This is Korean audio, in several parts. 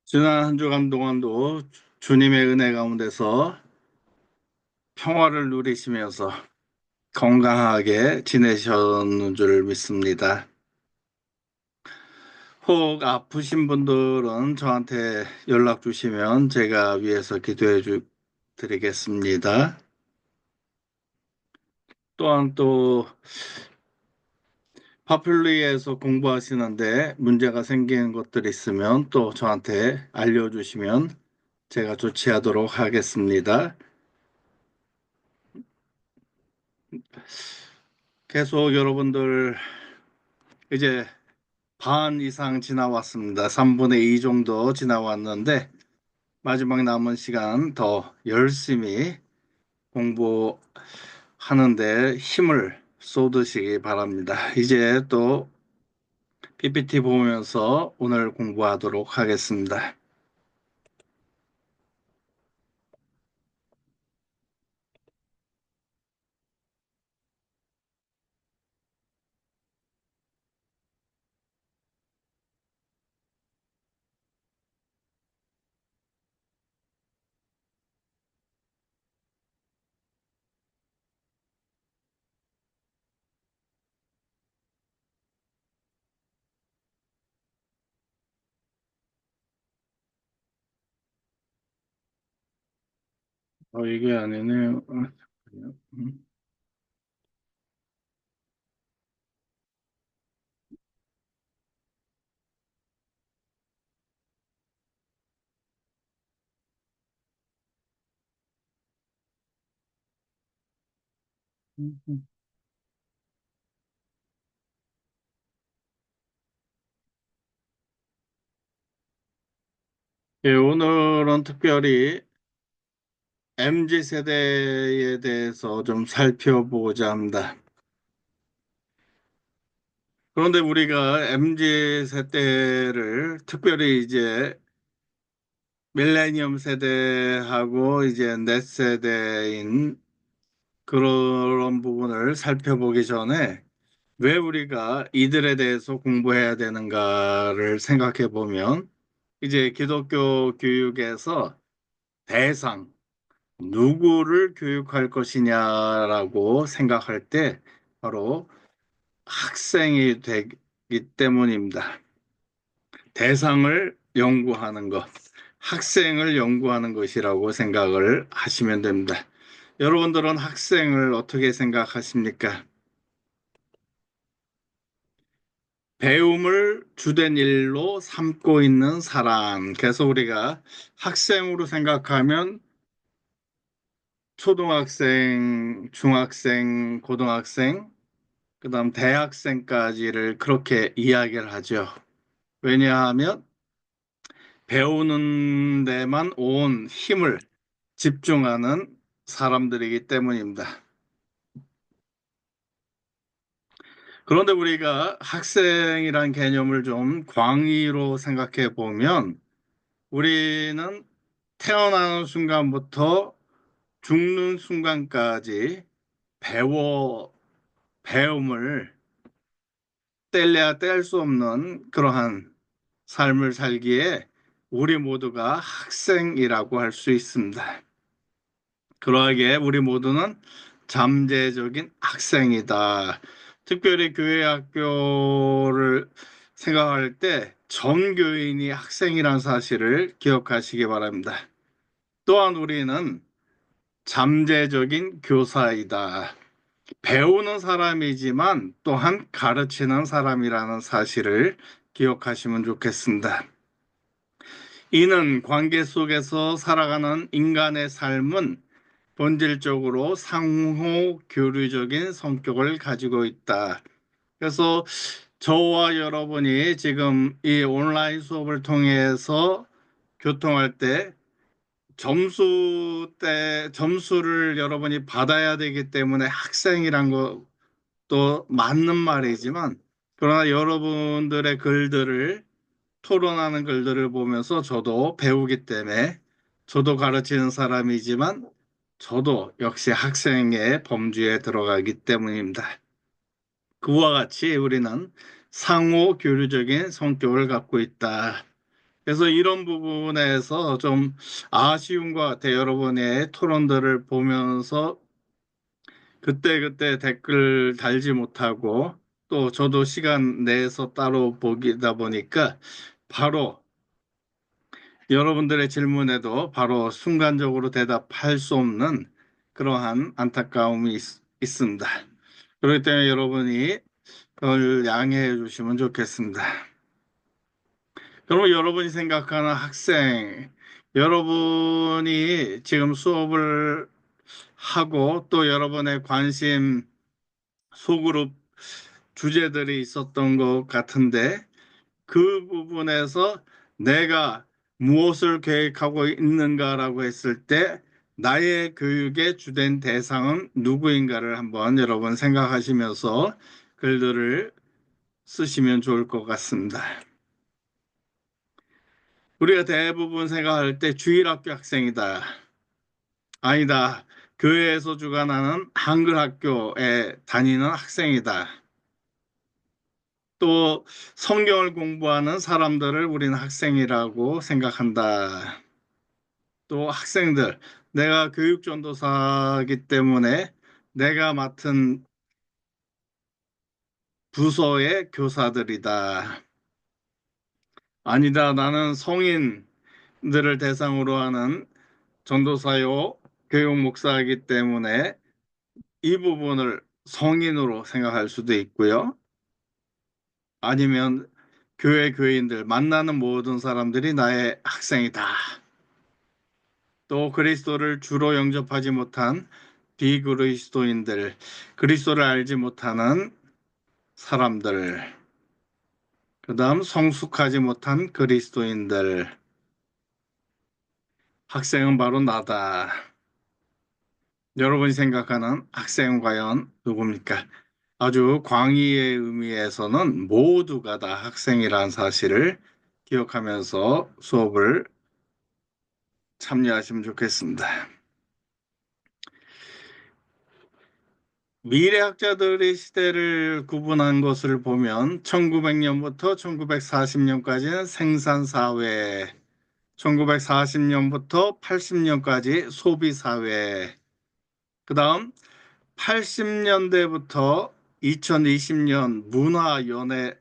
지난 한 주간 동안도 주님의 은혜 가운데서 평화를 누리시면서 건강하게 지내셨는 줄 믿습니다. 혹 아프신 분들은 저한테 연락 주시면 제가 위해서 드리겠습니다. 또한 또 파퓰리에서 공부하시는데 문제가 생기는 것들이 있으면 또 저한테 알려주시면 제가 조치하도록 하겠습니다. 계속 여러분들 이제 반 이상 지나왔습니다. 3분의 2 정도 지나왔는데 마지막 남은 시간 더 열심히 공부하는데 힘을 쏟으시기 바랍니다. 이제 또 PPT 보면서 오늘 공부하도록 하겠습니다. 이게 아니네요. 잠깐만요. 예, 오늘은 특별히 MZ 세대에 대해서 좀 살펴보고자 합니다. 그런데 우리가 MZ 세대를 특별히 이제 밀레니엄 세대하고 이제 넷 세대인 그런 부분을 살펴보기 전에 왜 우리가 이들에 대해서 공부해야 되는가를 생각해 보면 이제 기독교 교육에서 대상, 누구를 교육할 것이냐라고 생각할 때 바로 학생이 되기 때문입니다. 대상을 연구하는 것, 학생을 연구하는 것이라고 생각을 하시면 됩니다. 여러분들은 학생을 어떻게 생각하십니까? 배움을 주된 일로 삼고 있는 사람. 그래서 우리가 학생으로 생각하면 초등학생, 중학생, 고등학생, 그다음 대학생까지를 그렇게 이야기를 하죠. 왜냐하면 배우는 데만 온 힘을 집중하는 사람들이기 때문입니다. 그런데 우리가 학생이란 개념을 좀 광의로 생각해 보면 우리는 태어나는 순간부터 죽는 순간까지 배움을 뗄래야 뗄 수 없는 그러한 삶을 살기에 우리 모두가 학생이라고 할 수 있습니다. 그러하기에 우리 모두는 잠재적인 학생이다. 특별히 교회 학교를 생각할 때 전교인이 학생이라는 사실을 기억하시기 바랍니다. 또한 우리는 잠재적인 교사이다. 배우는 사람이지만 또한 가르치는 사람이라는 사실을 기억하시면 좋겠습니다. 이는 관계 속에서 살아가는 인간의 삶은 본질적으로 상호 교류적인 성격을 가지고 있다. 그래서 저와 여러분이 지금 이 온라인 수업을 통해서 교통할 때 점수를 여러분이 받아야 되기 때문에 학생이란 것도 맞는 말이지만 그러나 여러분들의 글들을 토론하는 글들을 보면서 저도 배우기 때문에 저도 가르치는 사람이지만 저도 역시 학생의 범주에 들어가기 때문입니다. 그와 같이 우리는 상호 교류적인 성격을 갖고 있다. 그래서 이런 부분에서 좀 아쉬운 것 같아요. 여러분의 토론들을 보면서 그때그때 댓글 달지 못하고 또 저도 시간 내서 따로 보기다 보니까 바로 여러분들의 질문에도 바로 순간적으로 대답할 수 없는 그러한 안타까움이 있습니다. 그렇기 때문에 여러분이 그걸 양해해 주시면 좋겠습니다. 그러면 여러분이 생각하는 학생, 여러분이 지금 수업을 하고 또 여러분의 관심 소그룹 주제들이 있었던 것 같은데 그 부분에서 내가 무엇을 계획하고 있는가라고 했을 때 나의 교육의 주된 대상은 누구인가를 한번 여러분 생각하시면서 글들을 쓰시면 좋을 것 같습니다. 우리가 대부분 생각할 때 주일학교 학생이다. 아니다. 교회에서 주관하는 한글 학교에 다니는 학생이다. 또 성경을 공부하는 사람들을 우리는 학생이라고 생각한다. 또 학생들, 내가 교육전도사이기 때문에 내가 맡은 부서의 교사들이다. 아니다. 나는 성인들을 대상으로 하는 전도사요 교육 목사이기 때문에 이 부분을 성인으로 생각할 수도 있고요. 아니면 교회 교인들 만나는 모든 사람들이 나의 학생이다. 또 그리스도를 주로 영접하지 못한 비그리스도인들, 그리스도를 알지 못하는 사람들, 그다음 성숙하지 못한 그리스도인들, 학생은 바로 나다. 여러분이 생각하는 학생은 과연 누굽니까? 아주 광의의 의미에서는 모두가 다 학생이라는 사실을 기억하면서 수업을 참여하시면 좋겠습니다. 미래학자들의 시대를 구분한 것을 보면 1900년부터 1940년까지는 생산사회, 1940년부터 80년까지 소비사회, 그 다음 80년대부터 2020년 문화연애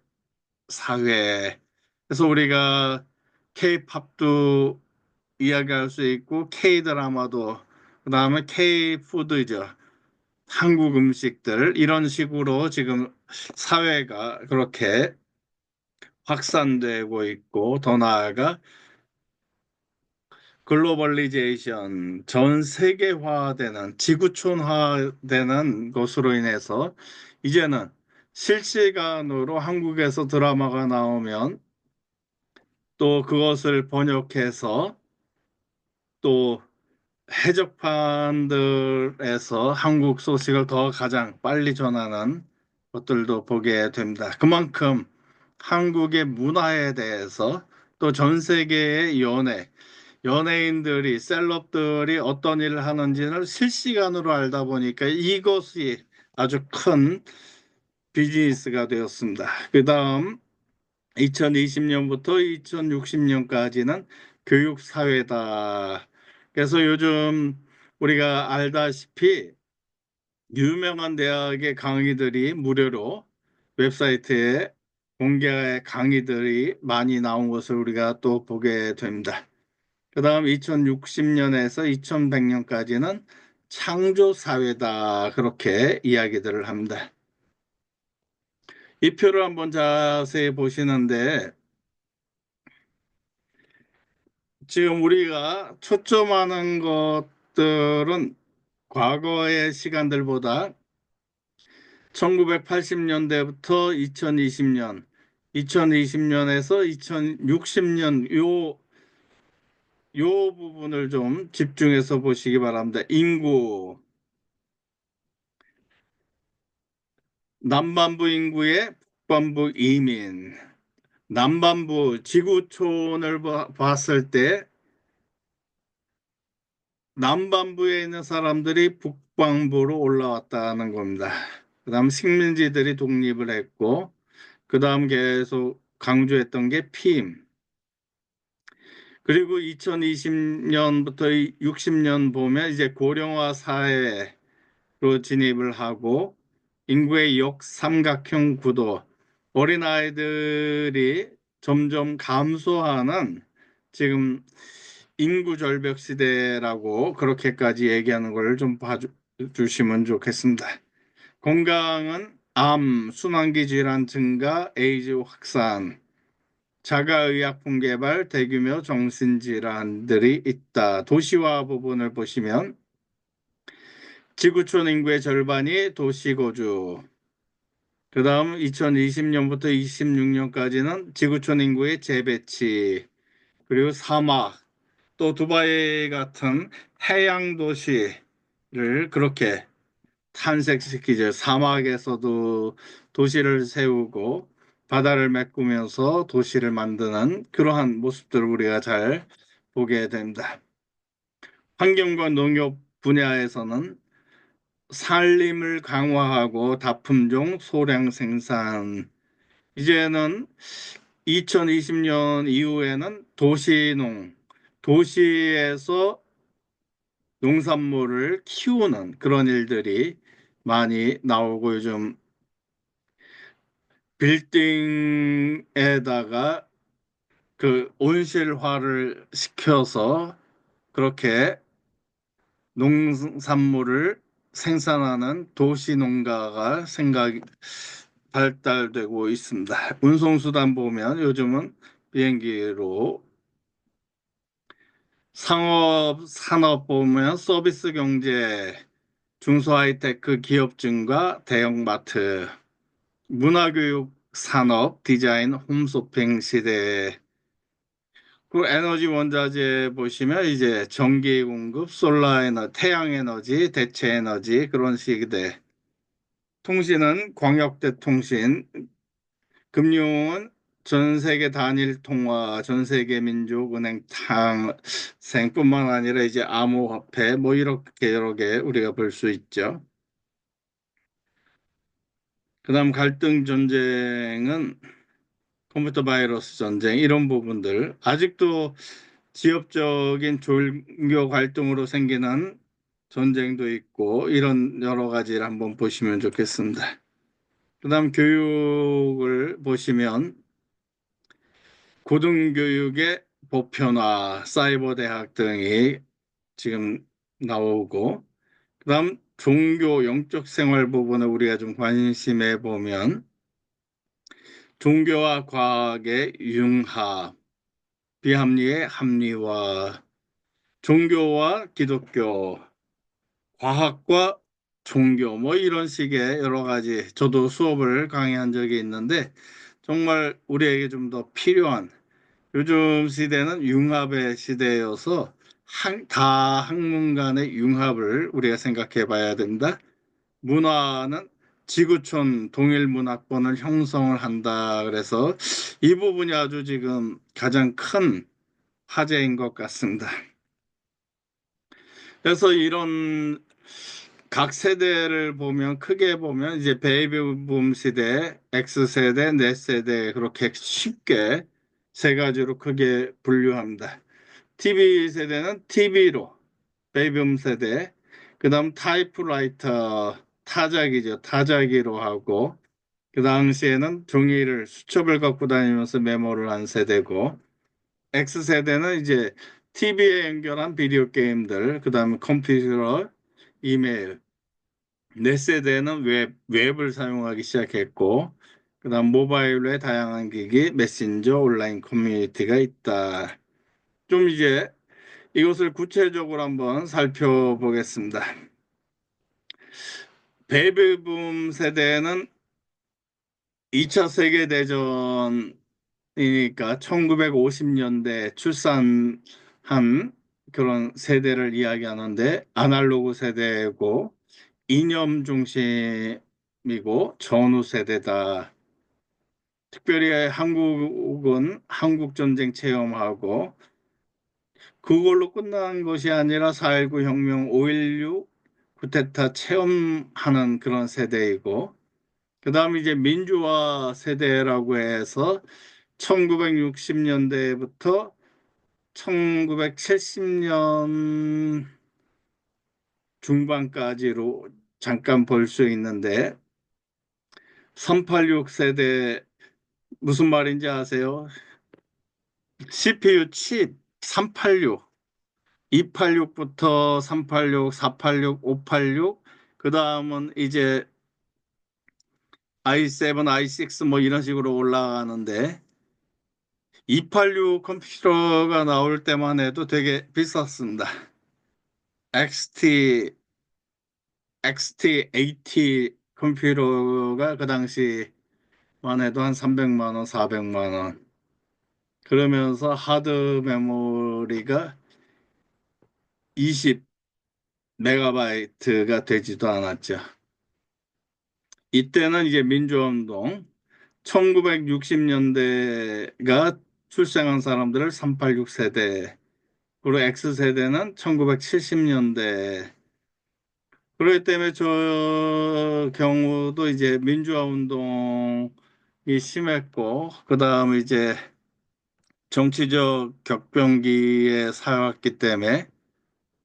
사회. 그래서 우리가 K-팝도 이야기할 수 있고 K-드라마도 그다음에 K-푸드죠. 한국 음식들 이런 식으로 지금 사회가 그렇게 확산되고 있고 더 나아가 글로벌리제이션 전 세계화되는 지구촌화되는 것으로 인해서 이제는 실시간으로 한국에서 드라마가 나오면 또 그것을 번역해서 또 해적판들에서 한국 소식을 더 가장 빨리 전하는 것들도 보게 됩니다. 그만큼 한국의 문화에 대해서 또 전 세계의 연예인들이, 셀럽들이 어떤 일을 하는지를 실시간으로 알다 보니까 이것이 아주 큰 비즈니스가 되었습니다. 그 다음 2020년부터 2060년까지는 교육사회다. 그래서 요즘 우리가 알다시피 유명한 대학의 강의들이 무료로 웹사이트에 공개 강의들이 많이 나온 것을 우리가 또 보게 됩니다. 그 다음 2060년에서 2100년까지는 창조사회다. 그렇게 이야기들을 합니다. 이 표를 한번 자세히 보시는데 지금 우리가 초점하는 것들은 과거의 시간들보다 1980년대부터 2020년, 2020년에서 2060년 요 부분을 좀 집중해서 보시기 바랍니다. 인구, 남반부 인구의 북반부 이민, 남반부 지구촌을 봤을 때 남반부에 있는 사람들이 북반부로 올라왔다는 겁니다. 그 다음 식민지들이 독립을 했고 그 다음 계속 강조했던 게 피임. 그리고 2020년부터 60년 보면 이제 고령화 사회로 진입을 하고 인구의 역삼각형 구도, 어린아이들이 점점 감소하는 지금 인구 절벽 시대라고 그렇게까지 얘기하는 걸 좀 봐주시면 좋겠습니다. 건강은 암, 순환기 질환 증가, 에이즈 확산, 자가의약품 개발, 대규모 정신질환들이 있다. 도시화 부분을 보시면 지구촌 인구의 절반이 도시거주. 그 다음 2020년부터 26년까지는 지구촌 인구의 재배치, 그리고 사막, 또 두바이 같은 해양 도시를 그렇게 탄생시키죠. 사막에서도 도시를 세우고 바다를 메꾸면서 도시를 만드는 그러한 모습들을 우리가 잘 보게 됩니다. 환경과 농업 분야에서는 산림을 강화하고 다품종 소량 생산. 이제는 2020년 이후에는 도시에서 농산물을 키우는 그런 일들이 많이 나오고 요즘 빌딩에다가 그 온실화를 시켜서 그렇게 농산물을 생산하는 도시 농가가 발달되고 있습니다. 운송수단 보면 요즘은 비행기로 산업 보면 서비스 경제, 중소하이테크 기업 증가, 대형마트, 문화교육 산업, 디자인, 홈쇼핑 시대. 그 에너지 원자재 보시면 이제 전기 공급, 솔라 에너지, 태양 에너지, 대체 에너지 그런 시대. 통신은 광역대 통신, 금융은 전 세계 단일 통화, 전 세계 민족은행 탕생뿐만 아니라 이제 암호화폐 뭐 이렇게 여러 개 우리가 볼 수 있죠. 그다음 갈등 전쟁은 컴퓨터 바이러스 전쟁 이런 부분들 아직도 지역적인 종교 갈등으로 생기는 전쟁도 있고 이런 여러 가지를 한번 보시면 좋겠습니다. 그다음 교육을 보시면 고등교육의 보편화, 사이버 대학 등이 지금 나오고 그다음 종교 영적 생활 부분을 우리가 좀 관심해 보면 종교와 과학의 융합, 비합리의 합리화, 종교와 기독교, 과학과 종교 뭐 이런 식의 여러 가지 저도 수업을 강의한 적이 있는데 정말 우리에게 좀 더 필요한 요즘 시대는 융합의 시대여서 다 학문 간의 융합을 우리가 생각해 봐야 된다. 문화는 지구촌 동일 문화권을 형성을 한다. 그래서 이 부분이 아주 지금 가장 큰 화제인 것 같습니다. 그래서 이런 각 세대를 보면 크게 보면 이제 베이비붐 시대, X세대, Z세대 그렇게 쉽게 세 가지로 크게 분류합니다. TV 세대는 TV로 베이비붐 세대, 그다음 타이프라이터 타자기죠. 타자기로 하고 그 당시에는 종이를 수첩을 갖고 다니면서 메모를 한 세대고 X세대는 이제 TV에 연결한 비디오 게임들, 그다음에 컴퓨터, 이메일, 넷 세대는 웹을 사용하기 시작했고, 그다음 모바일의 다양한 기기, 메신저, 온라인 커뮤니티가 있다. 좀 이제 이것을 구체적으로 한번 살펴보겠습니다. 베이비붐 세대는 2차 세계대전이니까 1950년대 출산한 그런 세대를 이야기하는데 아날로그 세대고 이념 중심이고 전후 세대다. 특별히 한국은 한국전쟁 체험하고 그걸로 끝난 것이 아니라 4.19 혁명, 5.16 쿠데타 체험하는 그런 세대이고 그다음에 이제 민주화 세대라고 해서 1960년대부터 1970년 중반까지로 잠깐 볼 수 있는데, 386 세대 무슨 말인지 아세요? CPU 칩 386, 286부터 386, 486, 586, 그 다음은 이제 i7, i6 뭐 이런 식으로 올라가는데, 286 컴퓨터가 나올 때만 해도 되게 비쌌습니다. XT, XT80 컴퓨터가 그 당시만 해도 한 300만 원, 400만 원. 그러면서 하드 메모리가 20메가바이트가 되지도 않았죠. 이때는 이제 민주화운동, 1960년대가 출생한 사람들을 386 세대, 그리고 X세대는 1970년대. 그렇기 때문에 저 경우도 이제 민주화 운동이 심했고, 그 다음에 이제 정치적 격변기에 살았기 때문에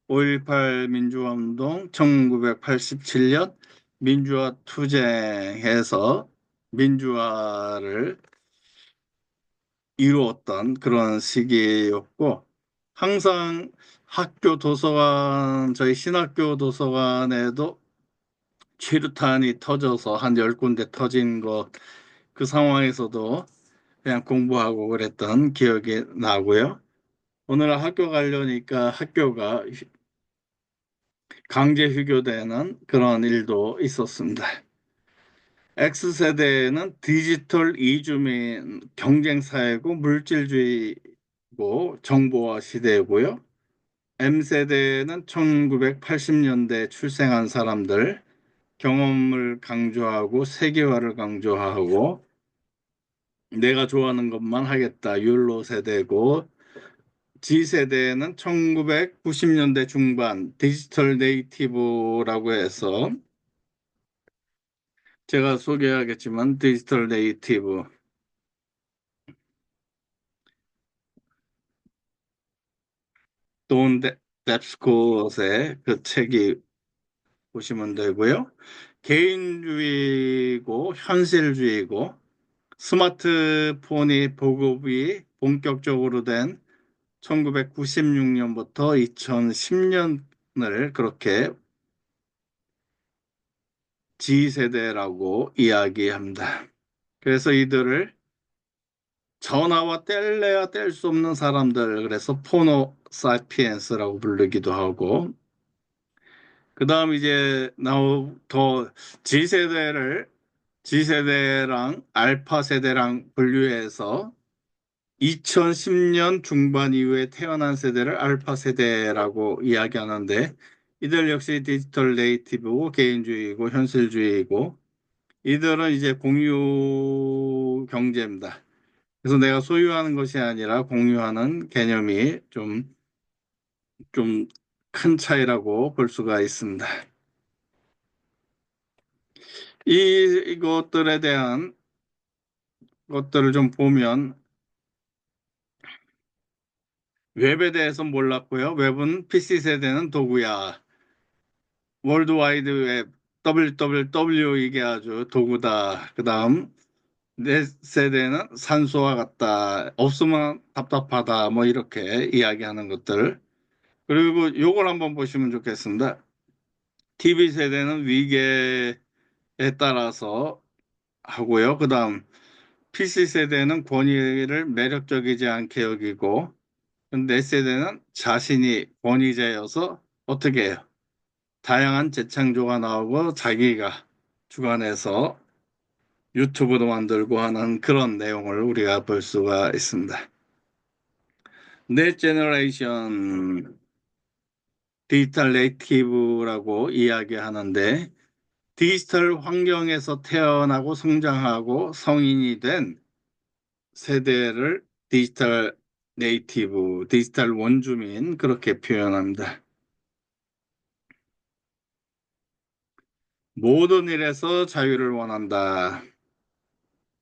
5.18 민주화 운동, 1987년 민주화 투쟁에서 민주화를 이루었던 그런 시기였고, 항상 학교 도서관, 저희 신학교 도서관에도 최루탄이 터져서 한 10군데 터진 것, 그 상황에서도 그냥 공부하고 그랬던 기억이 나고요. 오늘 학교 가려니까 학교가 강제 휴교되는 그런 일도 있었습니다. X세대는 디지털 이주민 경쟁사회고 물질주의고 정보화 시대고요. M세대는 1980년대 출생한 사람들, 경험을 강조하고 세계화를 강조하고 내가 좋아하는 것만 하겠다 율로 세대고, G세대는 1990년대 중반 디지털 네이티브라고 해서 제가 소개하겠지만 디지털 네이티브 돈 뎁스콧의 그 책이 보시면 되고요. 개인주의고 현실주의고 스마트폰이 보급이 본격적으로 된 1996년부터 2010년을 그렇게 G세대라고 이야기합니다. 그래서 이들을 전화와 뗄래야 뗄 수 없는 사람들, 그래서 포노 사피엔스라고 부르기도 하고, 그 다음 이제 더 G세대를 G세대랑 알파 세대랑 분류해서 2010년 중반 이후에 태어난 세대를 알파 세대라고 이야기하는데, 이들 역시 디지털 네이티브고 개인주의고 현실주의고, 이들은 이제 공유 경제입니다. 그래서 내가 소유하는 것이 아니라 공유하는 개념이 좀 큰 차이라고 볼 수가 있습니다. 이것들에 대한 것들을 좀 보면, 웹에 대해서 몰랐고요. 웹은 PC 세대는 도구야. 월드와이드 웹, WWW 이게 아주 도구다. 그 다음 내 세대는 산소와 같다. 없으면 답답하다. 뭐 이렇게 이야기하는 것들. 그리고 요걸 한번 보시면 좋겠습니다. TV 세대는 위계에 따라서 하고요. 그 다음 PC 세대는 권위를 매력적이지 않게 여기고, 내 세대는 자신이 권위자여서 어떻게 해요? 다양한 재창조가 나오고 자기가 주관해서 유튜브도 만들고 하는 그런 내용을 우리가 볼 수가 있습니다. 넷 제너레이션 디지털 네이티브라고 이야기하는데, 디지털 환경에서 태어나고 성장하고 성인이 된 세대를 디지털 네이티브, 디지털 원주민 그렇게 표현합니다. 모든 일에서 자유를 원한다.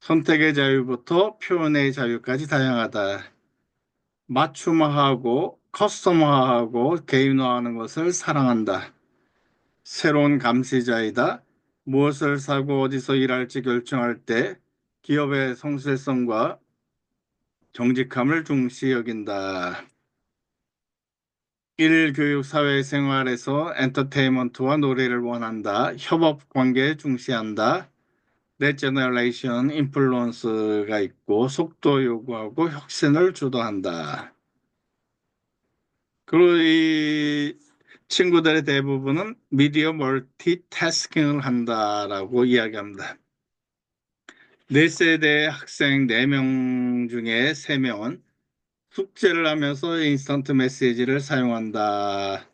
선택의 자유부터 표현의 자유까지 다양하다. 맞춤화하고 커스텀화하고 개인화하는 것을 사랑한다. 새로운 감시자이다. 무엇을 사고 어디서 일할지 결정할 때 기업의 성실성과 정직함을 중시 여긴다. 일 교육 사회생활에서 엔터테인먼트와 놀이를 원한다. 협업 관계 중시한다. 넷제너레이션 인플루언스가 있고 속도 요구하고 혁신을 주도한다. 그리고 이 친구들의 대부분은 미디어 멀티태스킹을 한다라고 이야기합니다. 4세대 학생 4명 중에 3명은 숙제를 하면서 인스턴트 메시지를 사용한다.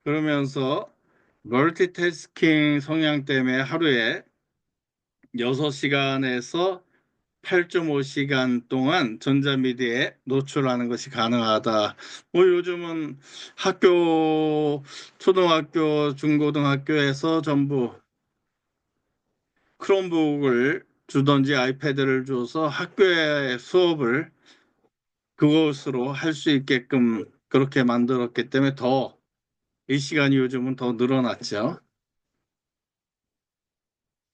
그러면서 멀티태스킹 성향 때문에 하루에 6시간에서 8.5시간 동안 전자미디어에 노출하는 것이 가능하다. 뭐 요즘은 초등학교, 중고등학교에서 전부 크롬북을 주던지 아이패드를 줘서 학교의 수업을 그것으로 할 수 있게끔 그렇게 만들었기 때문에 더 이 시간이 요즘은 더 늘어났죠.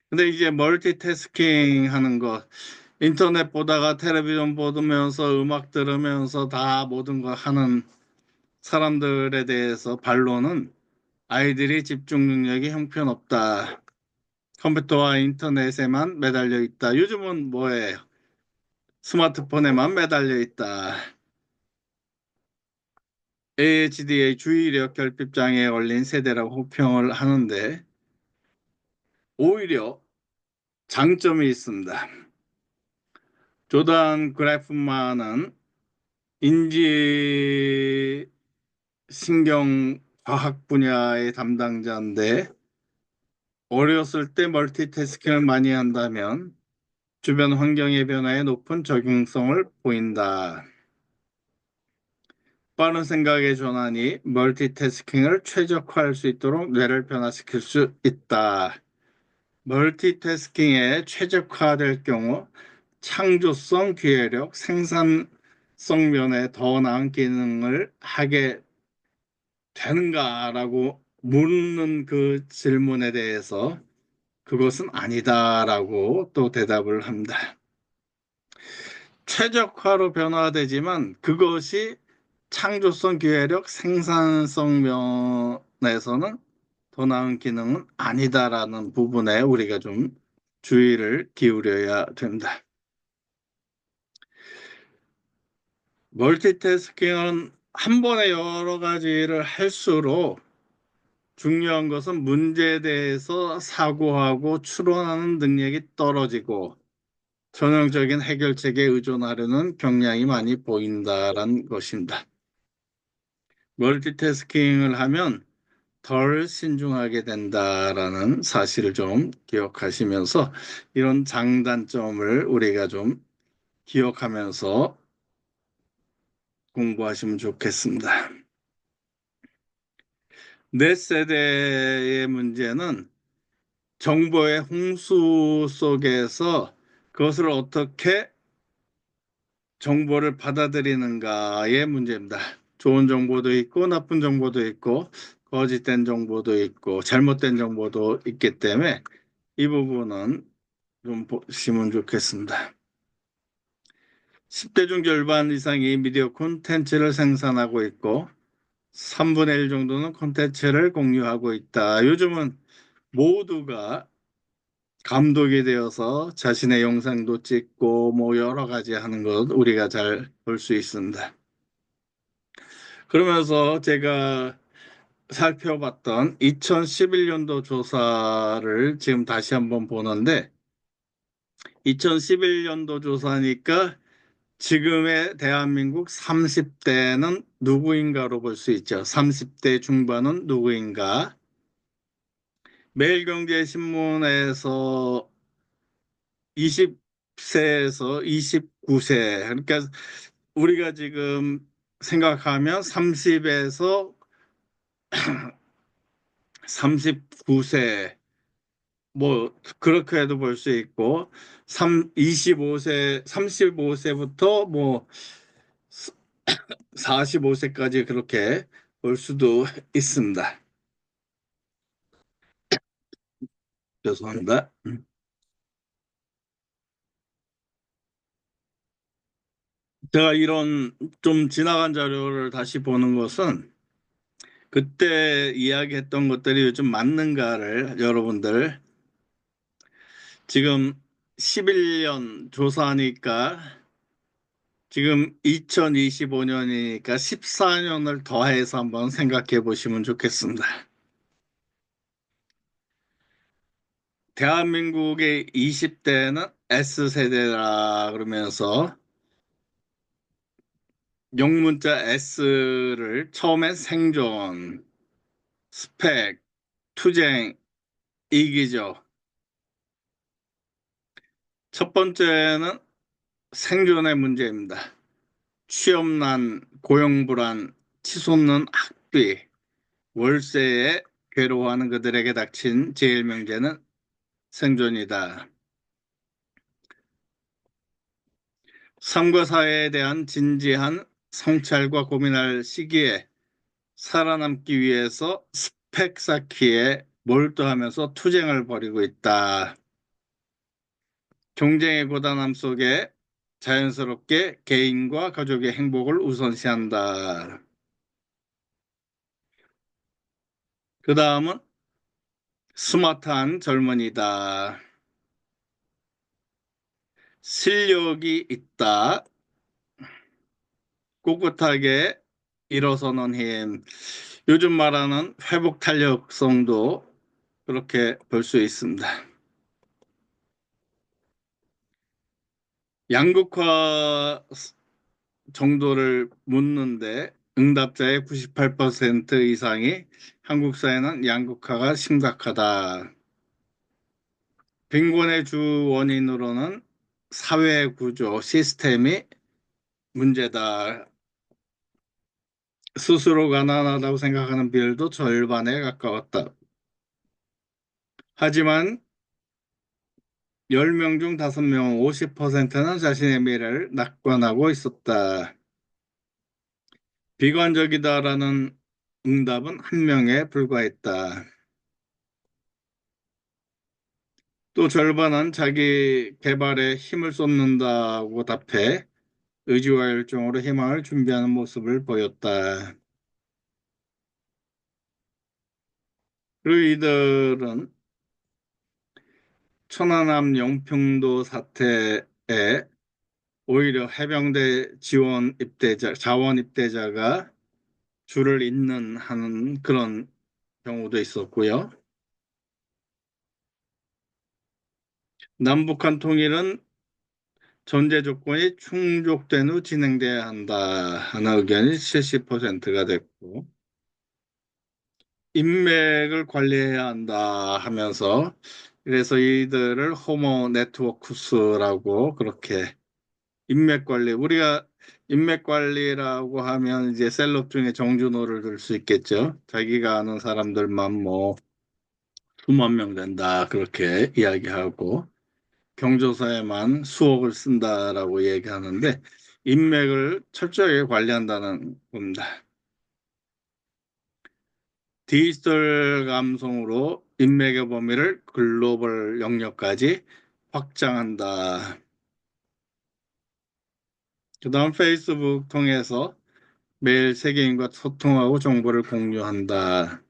근데 이제 멀티태스킹 하는 것, 인터넷 보다가 텔레비전 보면서 음악 들으면서 다 모든 거 하는 사람들에 대해서 반론은 아이들이 집중 능력이 형편없다. 컴퓨터와 인터넷에만 매달려 있다. 요즘은 뭐예요? 스마트폰에만 매달려 있다. AHD의 주의력 결핍 장애에 걸린 세대라고 호평을 하는데 오히려 장점이 있습니다. 조단 그래프만은 인지 신경과학 분야의 담당자인데 어렸을 때 멀티태스킹을 많이 한다면 주변 환경의 변화에 높은 적응성을 보인다. 빠른 생각의 전환이 멀티태스킹을 최적화할 수 있도록 뇌를 변화시킬 수 있다. 멀티태스킹에 최적화될 경우 창조성, 기회력, 생산성 면에 더 나은 기능을 하게 되는가라고 묻는 그 질문에 대해서 그것은 아니다라고 또 대답을 합니다. 최적화로 변화되지만 그것이 창조성, 기회력, 생산성 면에서는 더 나은 기능은 아니다라는 부분에 우리가 좀 주의를 기울여야 된다. 멀티태스킹은 한 번에 여러 가지 일을 할수록 중요한 것은 문제에 대해서 사고하고 추론하는 능력이 떨어지고 전형적인 해결책에 의존하려는 경향이 많이 보인다는 것입니다. 멀티태스킹을 하면 덜 신중하게 된다라는 사실을 좀 기억하시면서 이런 장단점을 우리가 좀 기억하면서 공부하시면 좋겠습니다. 네 세대의 문제는 정보의 홍수 속에서 그것을 어떻게 정보를 받아들이는가의 문제입니다. 좋은 정보도 있고 나쁜 정보도 있고 거짓된 정보도 있고 잘못된 정보도 있기 때문에 이 부분은 좀 보시면 좋겠습니다. 10대 중 절반 이상이 미디어 콘텐츠를 생산하고 있고 3분의 1 정도는 콘텐츠를 공유하고 있다. 요즘은 모두가 감독이 되어서 자신의 영상도 찍고 뭐 여러 가지 하는 것 우리가 잘 볼 수 있습니다. 그러면서 제가 살펴봤던 2011년도 조사를 지금 다시 한번 보는데 2011년도 조사니까 지금의 대한민국 30대는 누구인가로 볼 수 있죠. 30대 중반은 누구인가? 매일경제신문에서 20세에서 29세, 그러니까 우리가 지금 생각하면 30에서 39세, 뭐 그렇게도 볼 수 있고 25세, 35세부터 뭐 45세까지 그렇게 볼 수도 있습니다. 죄송합니다. 제가 이런 좀 지나간 자료를 다시 보는 것은 그때 이야기했던 것들이 요즘 맞는가를 여러분들 지금 11년 조사하니까 지금 2025년이니까 14년을 더해서 한번 생각해 보시면 좋겠습니다. 대한민국의 20대는 S세대라 그러면서 영문자 S를 처음엔 생존, 스펙, 투쟁, 이기죠. 첫 번째는 생존의 문제입니다. 취업난, 고용불안, 치솟는 학비, 월세에 괴로워하는 그들에게 닥친 제일 명제는 생존이다. 삶과 사회에 대한 진지한 성찰과 고민할 시기에 살아남기 위해서 스펙 쌓기에 몰두하면서 투쟁을 벌이고 있다. 경쟁의 고단함 속에 자연스럽게 개인과 가족의 행복을 우선시한다. 그 다음은 스마트한 젊은이다. 실력이 있다. 꿋꿋하게 일어서는 힘. 요즘 말하는 회복 탄력성도 그렇게 볼 수 있습니다. 양극화 정도를 묻는데 응답자의 98% 이상이 한국 사회는 양극화가 심각하다. 빈곤의 주 원인으로는 사회 구조, 시스템이 문제다. 스스로 가난하다고 생각하는 비율도 절반에 가까웠다. 하지만 10명 중 5명, 50%는 자신의 미래를 낙관하고 있었다. 비관적이다라는 응답은 한 명에 불과했다. 또 절반은 자기 개발에 힘을 쏟는다고 답해 의지와 열정으로 희망을 준비하는 모습을 보였다. 그리고 이들은 천안함 영평도 사태에 오히려 해병대 지원 입대자, 자원 입대자가 줄을 잇는 하는 그런 경우도 있었고요. 남북한 통일은 전제 조건이 충족된 후 진행돼야 한다 하는 의견이 70%가 됐고, 인맥을 관리해야 한다 하면서 그래서 이들을 호모 네트워크스라고 그렇게 인맥 관리 우리가 인맥 관리라고 하면 이제 셀럽 중에 정준호를 들 수 있겠죠. 자기가 아는 사람들만 뭐 수만 명 된다 그렇게 이야기하고 경조사에만 수억을 쓴다라고 얘기하는데 인맥을 철저하게 관리한다는 겁니다. 디지털 감성으로 인맥의 범위를 글로벌 영역까지 확장한다. 그다음 페이스북 통해서 매일 세계인과 소통하고 정보를 공유한다.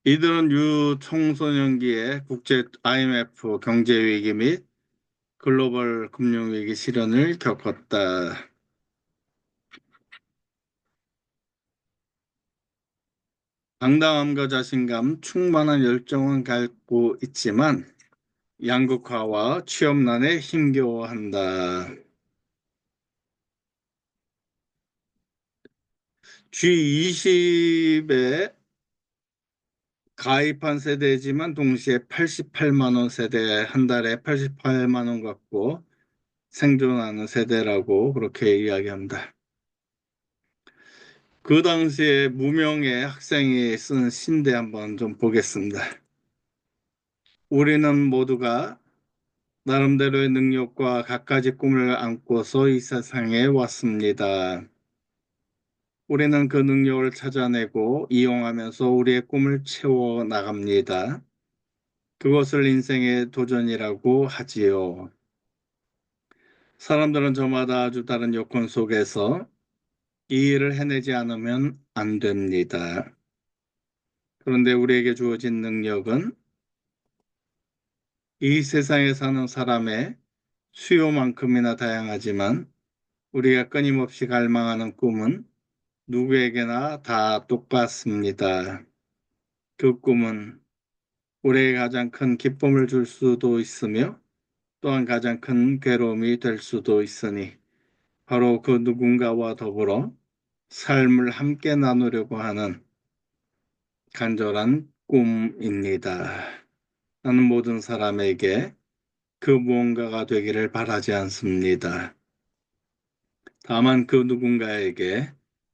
이들은 유청소년기에 국제 IMF 경제위기 및 글로벌 금융위기 실현을 겪었다. 당당함과 자신감, 충만한 열정은 갖고 있지만 양극화와 취업난에 힘겨워한다. G20에 가입한 세대지만 동시에 88만 원 세대, 한 달에 88만 원 갖고 생존하는 세대라고 그렇게 이야기합니다. 그 당시에 무명의 학생이 쓴 신대 한번 좀 보겠습니다. 우리는 모두가 나름대로의 능력과 갖가지 꿈을 안고서 이 세상에 왔습니다. 우리는 그 능력을 찾아내고 이용하면서 우리의 꿈을 채워 나갑니다. 그것을 인생의 도전이라고 하지요. 사람들은 저마다 아주 다른 여건 속에서 이 일을 해내지 않으면 안 됩니다. 그런데 우리에게 주어진 능력은 이 세상에 사는 사람의 수요만큼이나 다양하지만 우리가 끊임없이 갈망하는 꿈은 누구에게나 다 똑같습니다. 그 꿈은 우리에게 가장 큰 기쁨을 줄 수도 있으며 또한 가장 큰 괴로움이 될 수도 있으니 바로 그 누군가와 더불어 삶을 함께 나누려고 하는 간절한 꿈입니다. 나는 모든 사람에게 그 무언가가 되기를 바라지 않습니다. 다만 그 누군가에게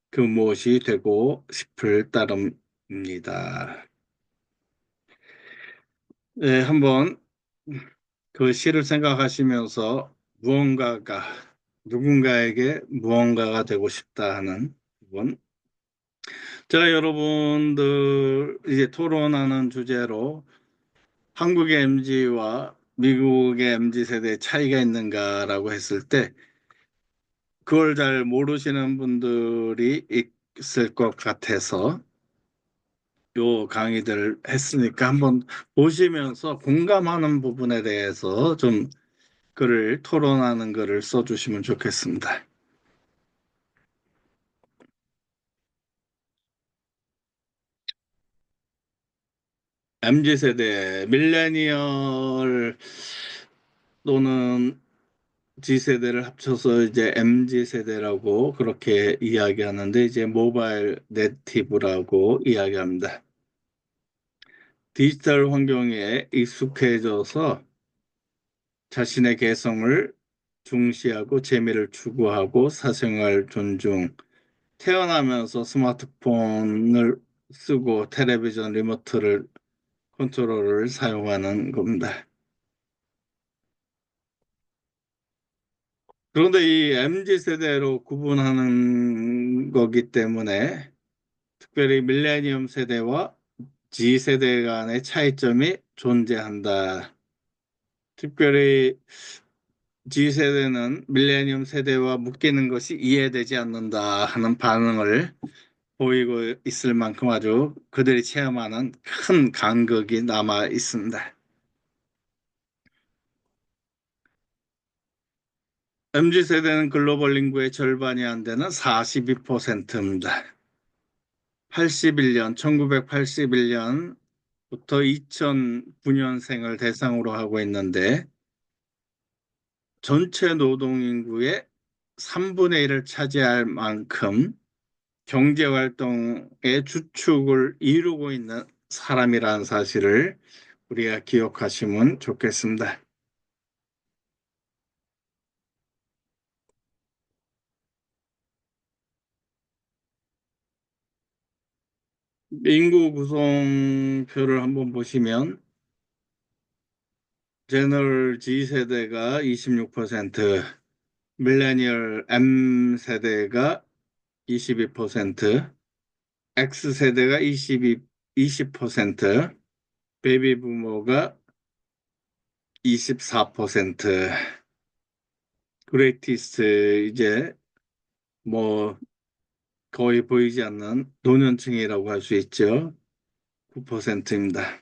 그 무엇이 되고 싶을 따름입니다. 네, 한번 그 시를 생각하시면서 무언가가 누군가에게 무언가가 되고 싶다 하는 부분. 제가 여러분들 이제 토론하는 주제로 한국의 MZ와 미국의 MZ 세대의 차이가 있는가라고 했을 때 그걸 잘 모르시는 분들이 있을 것 같아서 요 강의들 했으니까 한번 보시면서 공감하는 부분에 대해서 좀 글을 토론하는 글을 써주시면 좋겠습니다. MZ세대, 밀레니얼 또는 G세대를 합쳐서 이제 MZ세대라고 그렇게 이야기하는데 이제 모바일 네티브라고 이야기합니다. 디지털 환경에 익숙해져서 자신의 개성을 중시하고 재미를 추구하고 사생활 존중, 태어나면서 스마트폰을 쓰고 텔레비전 리모트를 컨트롤을 사용하는 겁니다. 그런데 이 MZ 세대로 구분하는 거기 때문에 특별히 밀레니엄 세대와 Z 세대 간의 차이점이 존재한다. 특별히 Z 세대는 밀레니엄 세대와 묶이는 것이 이해되지 않는다 하는 반응을 보이고 있을 만큼 아주 그들이 체험하는 큰 간극이 남아 있습니다. MZ 세대는 글로벌 인구의 절반이 안 되는 42%입니다. 81년, 1981년부터 2009년생을 대상으로 하고 있는데 전체 노동 인구의 3분의 1을 차지할 만큼 경제 활동의 주축을 이루고 있는 사람이라는 사실을 우리가 기억하시면 좋겠습니다. 인구 구성표를 한번 보시면 제너럴 Z 세대가 26%, 밀레니얼 M 세대가 22%, X 세대가 20%, 베이비 부모가 24%, 그레이티스트 이제 뭐 거의 보이지 않는 노년층이라고 할 수 있죠. 9%입니다.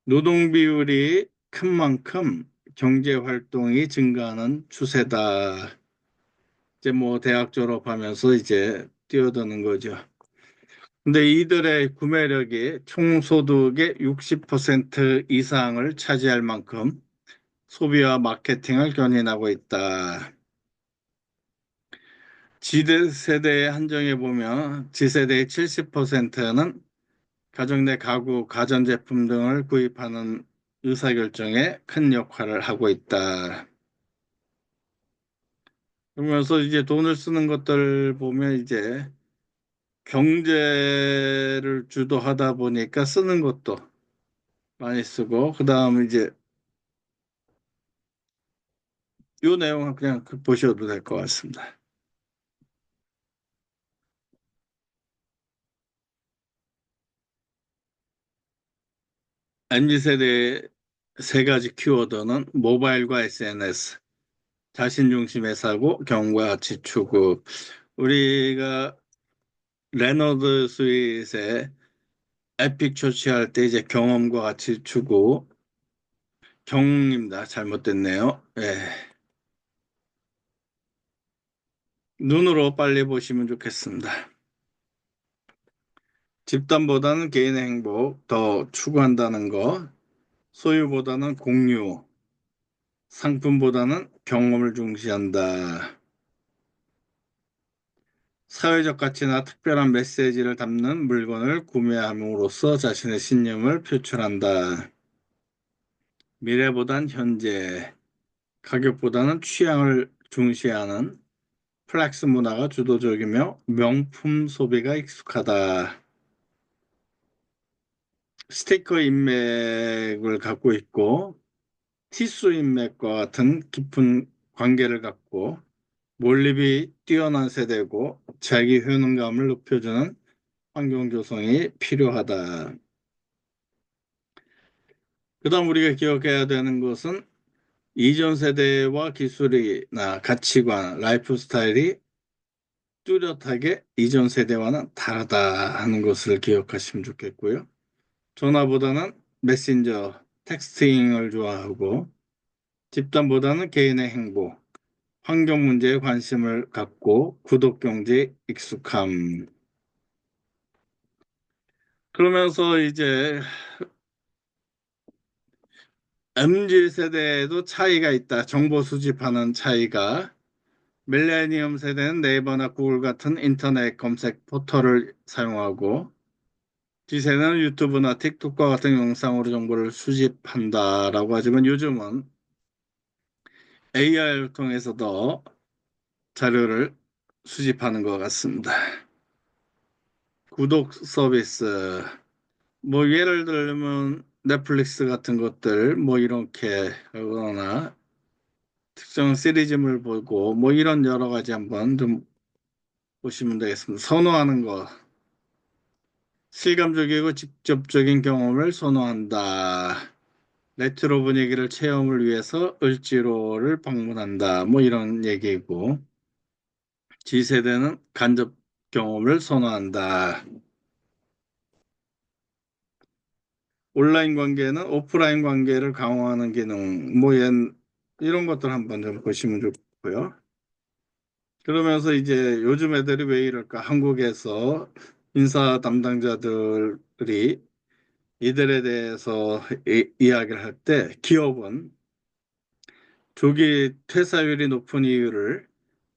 노동 비율이 큰 만큼 경제 활동이 증가하는 추세다. 이제 뭐 대학 졸업하면서 이제 뛰어드는 거죠. 근데 이들의 구매력이 총소득의 60% 이상을 차지할 만큼 소비와 마케팅을 견인하고 있다. G세대에 한정해 보면 G세대의 70%는 가정 내 가구, 가전제품 등을 구입하는 의사결정에 큰 역할을 하고 있다. 그러면서 이제 돈을 쓰는 것들 보면 이제 경제를 주도하다 보니까 쓰는 것도 많이 쓰고, 그 다음 이제 요 내용은 그냥 보셔도 될 것 같습니다. MZ세대의 세 가지 키워드는 모바일과 SNS, 자신중심의 사고, 경험과 가치 추구. 우리가 레너드 스윗의 에픽 처치할 때 이제 경험과 가치 추구, 경입니다. 잘못됐네요. 예. 눈으로 빨리 보시면 좋겠습니다. 집단보다는 개인의 행복 더 추구한다는 거, 소유보다는 공유, 상품보다는 경험을 중시한다. 사회적 가치나 특별한 메시지를 담는 물건을 구매함으로써 자신의 신념을 표출한다. 미래보단 현재, 가격보다는 취향을 중시하는 플렉스 문화가 주도적이며 명품 소비가 익숙하다. 스티커 인맥을 갖고 있고 티수 인맥과 같은 깊은 관계를 갖고 몰입이 뛰어난 세대고 자기 효능감을 높여주는 환경 조성이 필요하다. 그다음 우리가 기억해야 되는 것은 이전 세대와 기술이나 가치관, 라이프 스타일이 뚜렷하게 이전 세대와는 다르다 하는 것을 기억하시면 좋겠고요. 전화보다는 메신저, 텍스팅을 좋아하고 집단보다는 개인의 행복, 환경 문제에 관심을 갖고 구독 경제에 익숙함. 그러면서 이제 MZ 세대에도 차이가 있다. 정보 수집하는 차이가. 밀레니엄 세대는 네이버나 구글 같은 인터넷 검색 포털을 사용하고 G세대는 유튜브나 틱톡과 같은 영상으로 정보를 수집한다라고 하지만 요즘은 AI를 통해서도 자료를 수집하는 것 같습니다. 구독 서비스, 뭐 예를 들면 넷플릭스 같은 것들 뭐 이렇게 하거나 특정 시리즈물 보고 뭐 이런 여러 가지 한번 좀 보시면 되겠습니다. 선호하는 거, 실감적이고 직접적인 경험을 선호한다. 레트로 분위기를 체험을 위해서 을지로를 방문한다. 뭐 이런 얘기고 G세대는 간접 경험을 선호한다. 온라인 관계는 오프라인 관계를 강화하는 기능, 뭐 이런 것들 한번 좀 보시면 좋고요. 그러면서 이제 요즘 애들이 왜 이럴까? 한국에서 인사 담당자들이 이들에 대해서 이야기를 할 때 기업은 조기 퇴사율이 높은 이유를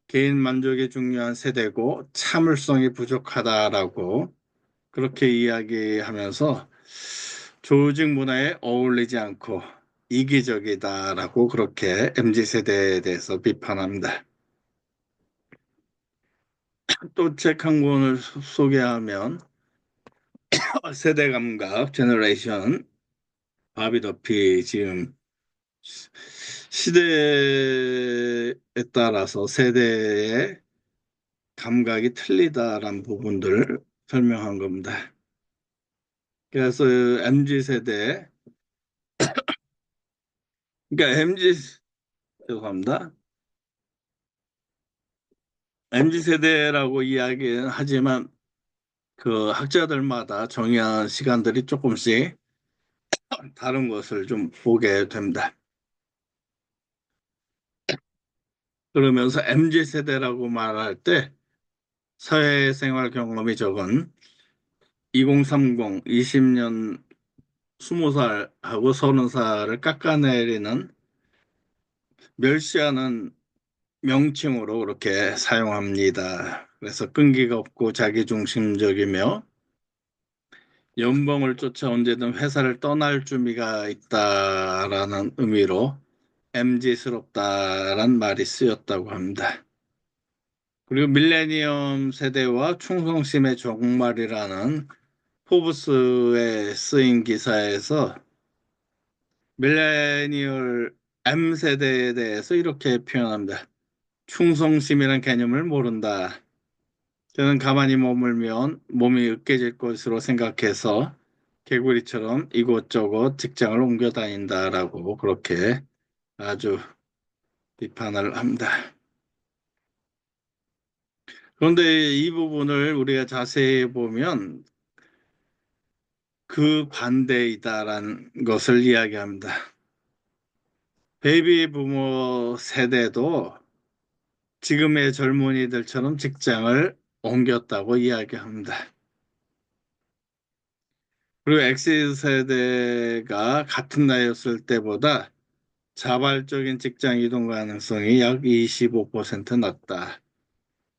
개인 만족이 중요한 세대고 참을성이 부족하다라고 그렇게 이야기하면서 조직 문화에 어울리지 않고 이기적이다라고 그렇게 MZ 세대에 대해서 비판합니다. 또 책 한 권을 소개하면 세대 감각 제너레이션 바비 더피 지금 시대에 따라서 세대의 감각이 틀리다라는 부분들을 설명한 겁니다. 그래서 MZ 세대, 그러니까 MZ 죄송합니다. MZ 세대라고 이야기하지만 그 학자들마다 정의한 시간들이 조금씩 다른 것을 좀 보게 됩니다. 그러면서 MZ 세대라고 말할 때 사회생활 경험이 적은 2030, 20년 20살하고 30살을 깎아내리는 멸시하는 명칭으로 그렇게 사용합니다. 그래서 끈기가 없고 자기중심적이며 연봉을 쫓아 언제든 회사를 떠날 준비가 있다라는 의미로 MZ스럽다란 말이 쓰였다고 합니다. 그리고 밀레니엄 세대와 충성심의 종말이라는 포브스에 쓰인 기사에서 밀레니얼 M세대에 대해서 이렇게 표현합니다. 충성심이란 개념을 모른다. 저는 가만히 머물면 몸이 으깨질 것으로 생각해서 개구리처럼 이곳저곳 직장을 옮겨 다닌다라고 그렇게 아주 비판을 합니다. 그런데 이 부분을 우리가 자세히 보면 그 반대이다라는 것을 이야기합니다. 베이비 부모 세대도 지금의 젊은이들처럼 직장을 옮겼다고 이야기합니다. 그리고 X세대가 같은 나이였을 때보다 자발적인 직장 이동 가능성이 약 25% 낮다.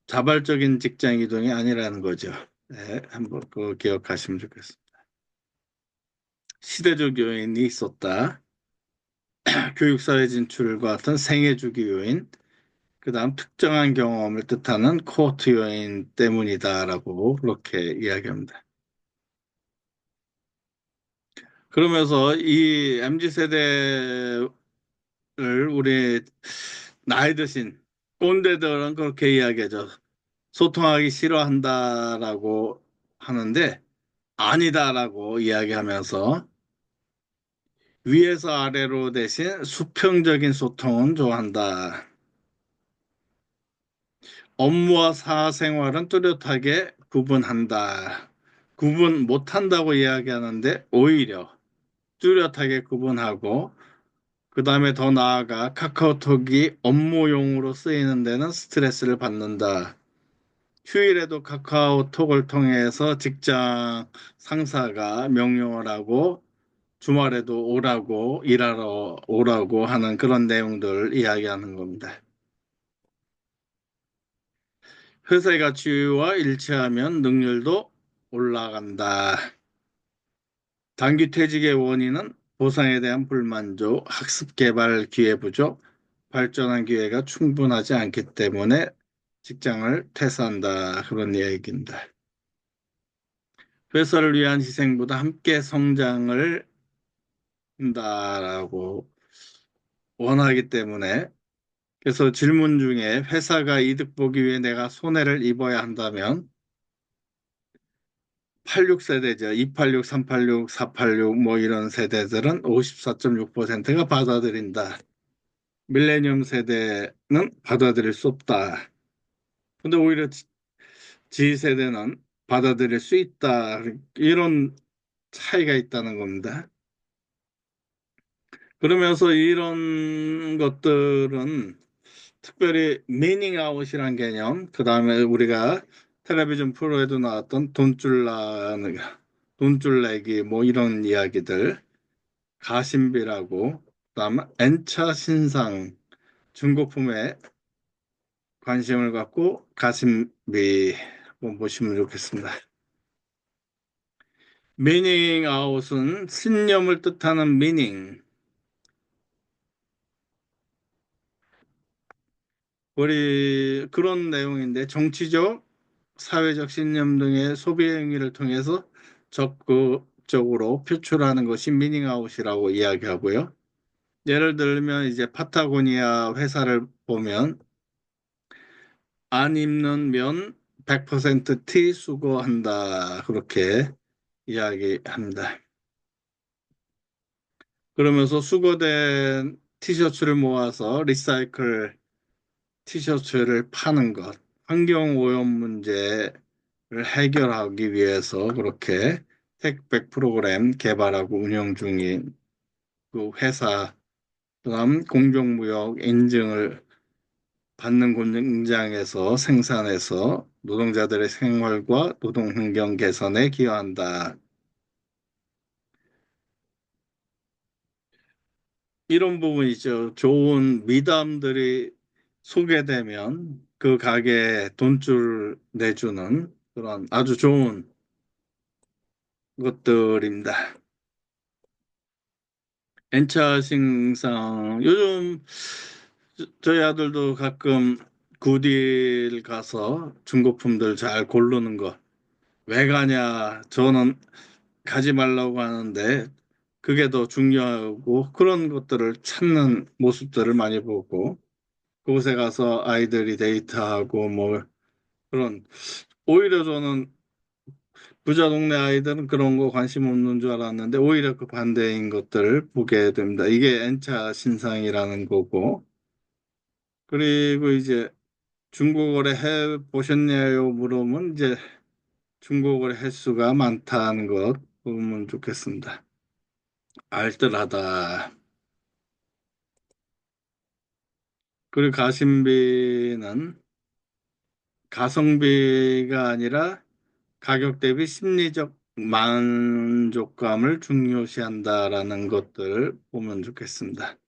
자발적인 직장 이동이 아니라는 거죠. 네, 한번 그거 기억하시면 좋겠습니다. 시대적 요인이 있었다. 교육사회 진출과 같은 생애 주기 요인, 그다음 특정한 경험을 뜻하는 코어트 요인 때문이다라고 그렇게 이야기합니다. 그러면서 이 MZ 세대를 우리 나이 드신 꼰대들은 그렇게 이야기하죠. 소통하기 싫어한다라고 하는데 아니다라고 이야기하면서 위에서 아래로 대신 수평적인 소통은 좋아한다. 업무와 사생활은 뚜렷하게 구분한다. 구분 못한다고 이야기하는데 오히려 뚜렷하게 구분하고 그 다음에 더 나아가 카카오톡이 업무용으로 쓰이는 데는 스트레스를 받는다. 휴일에도 카카오톡을 통해서 직장 상사가 명령을 하고 주말에도 오라고 일하러 오라고 하는 그런 내용들 이야기하는 겁니다. 회사의 가치와 일치하면 능률도 올라간다. 단기 퇴직의 원인은 보상에 대한 불만족, 학습 개발 기회 부족, 발전한 기회가 충분하지 않기 때문에 직장을 퇴사한다. 그런 얘기입니다. 회사를 위한 희생보다 함께 성장을 한다라고 원하기 때문에 그래서 질문 중에 회사가 이득 보기 위해 내가 손해를 입어야 한다면 86세대죠. 286, 386, 486 뭐 이런 세대들은 54.6%가 받아들인다. 밀레니엄 세대는 받아들일 수 없다. 근데 오히려 G세대는 받아들일 수 있다. 이런 차이가 있다는 겁니다. 그러면서 이런 것들은 특별히 미닝 아웃이란 개념, 그 다음에 우리가 텔레비전 프로에도 나왔던 돈줄 내기 뭐 이런 이야기들, 가심비라고, 그다음에 N차 신상 중고품에 관심을 갖고 가심비 한번 보시면 좋겠습니다. 미닝 아웃은 신념을 뜻하는 미닝. 우리 그런 내용인데 정치적, 사회적 신념 등의 소비 행위를 통해서 적극적으로 표출하는 것이 미닝 아웃이라고 이야기하고요. 예를 들면 이제 파타고니아 회사를 보면 안 입는 면 100% 수거한다. 그렇게 이야기합니다. 그러면서 수거된 티셔츠를 모아서 리사이클 티셔츠를 파는 것, 환경 오염 문제를 해결하기 위해서 그렇게 택백 프로그램 개발하고 운영 중인 그 회사, 그다음 공정무역 인증을 받는 공장에서 생산해서 노동자들의 생활과 노동 환경 개선에 기여한다. 이런 부분이죠. 좋은 미담들이 소개되면 그 가게에 돈줄 내주는 그런 아주 좋은 것들입니다. 엔차 신상 요즘 저희 아들도 가끔 구딜 가서 중고품들 잘 고르는 거 왜 가냐 저는 가지 말라고 하는데 그게 더 중요하고 그런 것들을 찾는 모습들을 많이 보고 그곳에 가서 아이들이 데이트하고 뭐 그런 오히려 저는 부자 동네 아이들은 그런 거 관심 없는 줄 알았는데 오히려 그 반대인 것들을 보게 됩니다. 이게 N차 신상이라는 거고 그리고 이제 중국어를 해 보셨냐요? 물으면 이제 중국어를 횟수가 많다는 것 보면 좋겠습니다. 알뜰하다. 그리고 가심비는 가성비가 아니라 가격 대비 심리적 만족감을 중요시한다라는 것들을 보면 좋겠습니다.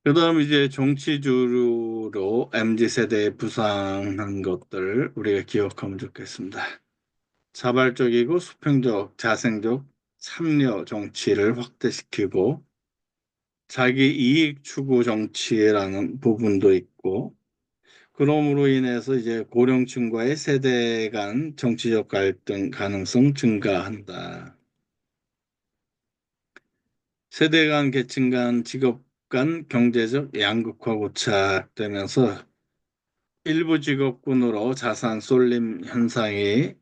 그다음 이제 정치주로 MZ세대에 부상한 것들을 우리가 기억하면 좋겠습니다. 자발적이고 수평적, 자생적 참여 정치를 확대시키고 자기 이익 추구 정치라는 부분도 있고 그럼으로 인해서 이제 고령층과의 세대 간 정치적 갈등 가능성 증가한다. 세대 간, 계층 간, 직업 간 경제적 양극화 고착되면서 일부 직업군으로 자산 쏠림 현상이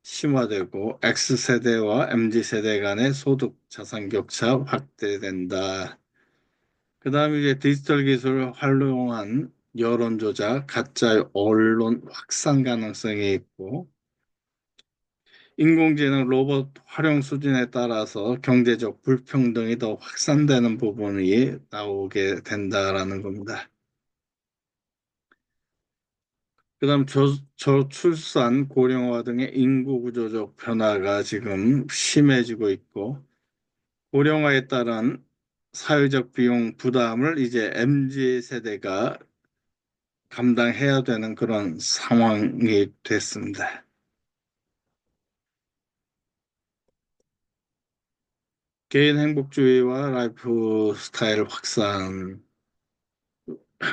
심화되고 X세대와 MZ세대 간의 소득 자산 격차 확대된다. 그다음에 이제 디지털 기술을 활용한 여론 조작, 가짜 언론 확산 가능성이 있고 인공지능 로봇 활용 수준에 따라서 경제적 불평등이 더 확산되는 부분이 나오게 된다라는 겁니다. 그다음 저출산, 고령화 등의 인구 구조적 변화가 지금 심해지고 있고 고령화에 따른 사회적 비용 부담을 이제 MZ 세대가 감당해야 되는 그런 상황이 됐습니다. 개인 행복주의와 라이프 스타일 확산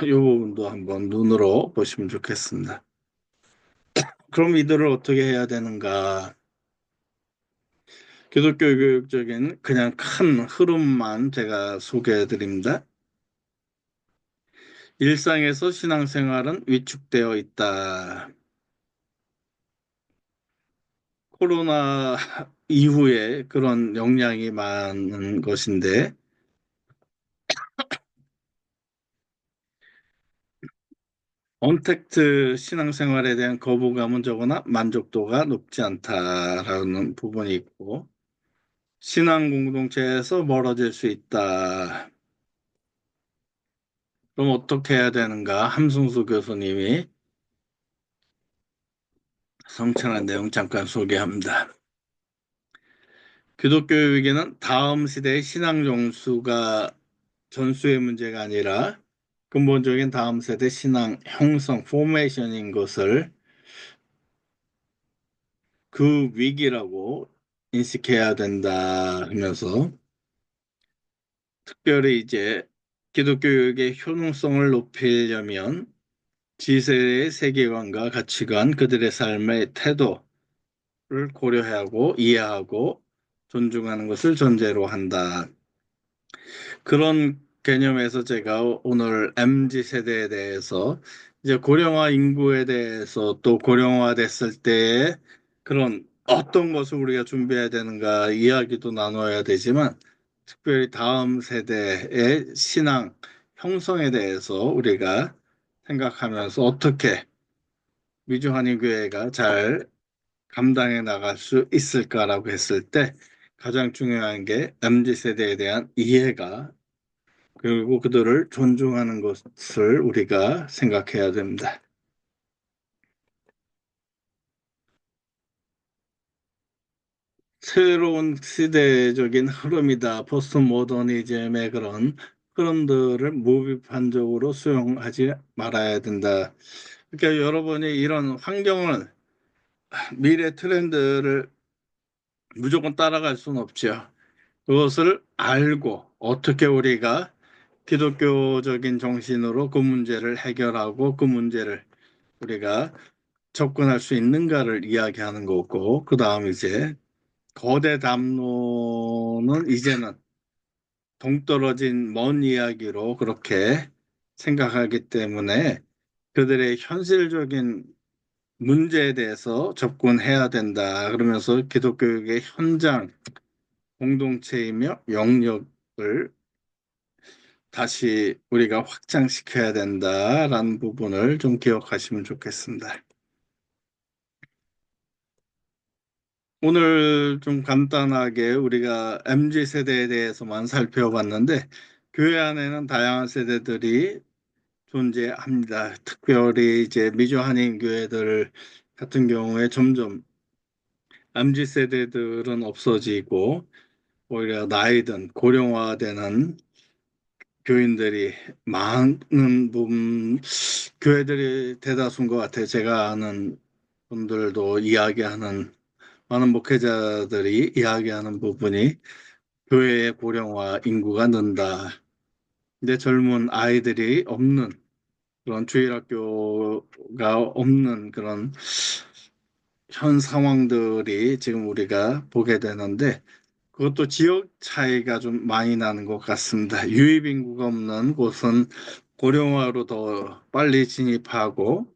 이 부분도 한번 눈으로 보시면 좋겠습니다. 그럼 이들을 어떻게 해야 되는가? 기독교 교육적인 그냥 큰 흐름만 제가 소개해 드립니다. 일상에서 신앙생활은 위축되어 있다. 코로나 이후에 그런 영향이 많은 것인데 언택트 신앙생활에 대한 거부감은 적으나 만족도가 높지 않다라는 부분이 있고 신앙 공동체에서 멀어질 수 있다. 그럼 어떻게 해야 되는가? 함승수 교수님이 성찰한 내용 잠깐 소개합니다. 기독교 교육에는 다음 시대의 신앙 정수가 전수의 문제가 아니라 근본적인 다음 세대 신앙 형성 포메이션인 것을 그 위기라고 인식해야 된다 하면서 특별히 이제 기독교 교육의 효능성을 높이려면 지세의 세계관과 가치관, 그들의 삶의 태도를 고려하고 이해하고 존중하는 것을 전제로 한다. 그런 개념에서 제가 오늘 MZ 세대에 대해서 이제 고령화 인구에 대해서 또 고령화 됐을 때의 그런 어떤 것을 우리가 준비해야 되는가 이야기도 나눠야 되지만 특별히 다음 세대의 신앙 형성에 대해서 우리가 생각하면서 어떻게 미주한인교회가 잘 감당해 나갈 수 있을까라고 했을 때 가장 중요한 게 MZ 세대에 대한 이해가 그리고 그들을 존중하는 것을 우리가 생각해야 됩니다. 새로운 시대적인 흐름이다. 포스트 모더니즘의 그런 흐름들을 무비판적으로 수용하지 말아야 된다. 그러니까 여러분이 이런 환경을 미래 트렌드를 무조건 따라갈 수는 없죠. 그것을 알고 어떻게 우리가 기독교적인 정신으로 그 문제를 해결하고 그 문제를 우리가 접근할 수 있는가를 이야기하는 거고, 그 다음 이제 거대 담론은 이제는 동떨어진 먼 이야기로 그렇게 생각하기 때문에 그들의 현실적인 문제에 대해서 접근해야 된다. 그러면서 기독교육의 현장 공동체이며 영역을 다시 우리가 확장시켜야 된다라는 부분을 좀 기억하시면 좋겠습니다. 오늘 좀 간단하게 우리가 MZ 세대에 대해서만 살펴봤는데 교회 안에는 다양한 세대들이 존재합니다. 특별히 이제 미주 한인 교회들 같은 경우에 점점 MZ 세대들은 없어지고 오히려 나이든 고령화되는 교인들이 많은 교회들이 대다수인 것 같아요. 제가 아는 분들도 이야기하는 많은 목회자들이 이야기하는 부분이 교회의 고령화 인구가 는다. 근데 젊은 아이들이 없는 그런 주일학교가 없는 그런 현 상황들이 지금 우리가 보게 되는데 그것도 지역 차이가 좀 많이 나는 것 같습니다. 유입 인구가 없는 곳은 고령화로 더 빨리 진입하고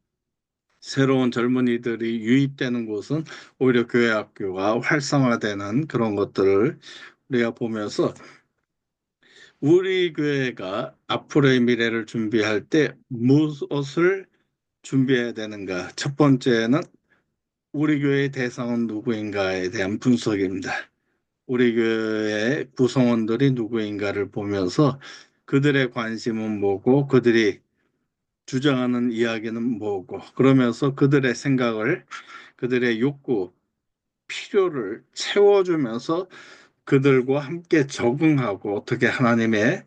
새로운 젊은이들이 유입되는 곳은 오히려 교회 학교가 활성화되는 그런 것들을 우리가 보면서 우리 교회가 앞으로의 미래를 준비할 때 무엇을 준비해야 되는가? 첫 번째는 우리 교회의 대상은 누구인가에 대한 분석입니다. 우리 교회의 구성원들이 누구인가를 보면서 그들의 관심은 뭐고 그들이 주장하는 이야기는 뭐고 그러면서 그들의 생각을 그들의 욕구, 필요를 채워주면서 그들과 함께 적응하고 어떻게 하나님의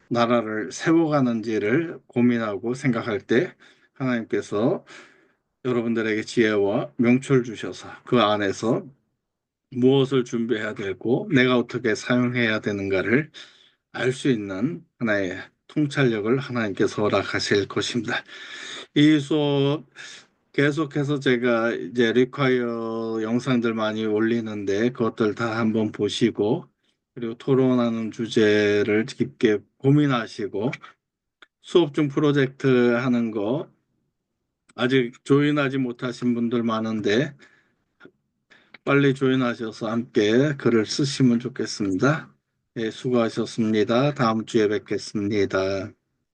나라를 세워가는지를 고민하고 생각할 때 하나님께서 여러분들에게 지혜와 명철 주셔서 그 안에서 무엇을 준비해야 되고 내가 어떻게 사용해야 되는가를 알 수 있는 하나의 통찰력을 하나님께서 허락하실 것입니다. 이 수업 계속해서 제가 이제 리콰이어 영상들 많이 올리는데 그것들 다 한번 보시고 그리고 토론하는 주제를 깊게 고민하시고 수업 중 프로젝트 하는 거 아직 조인하지 못하신 분들 많은데 빨리 조인하셔서 함께 글을 쓰시면 좋겠습니다. 네, 수고하셨습니다. 다음 주에 뵙겠습니다.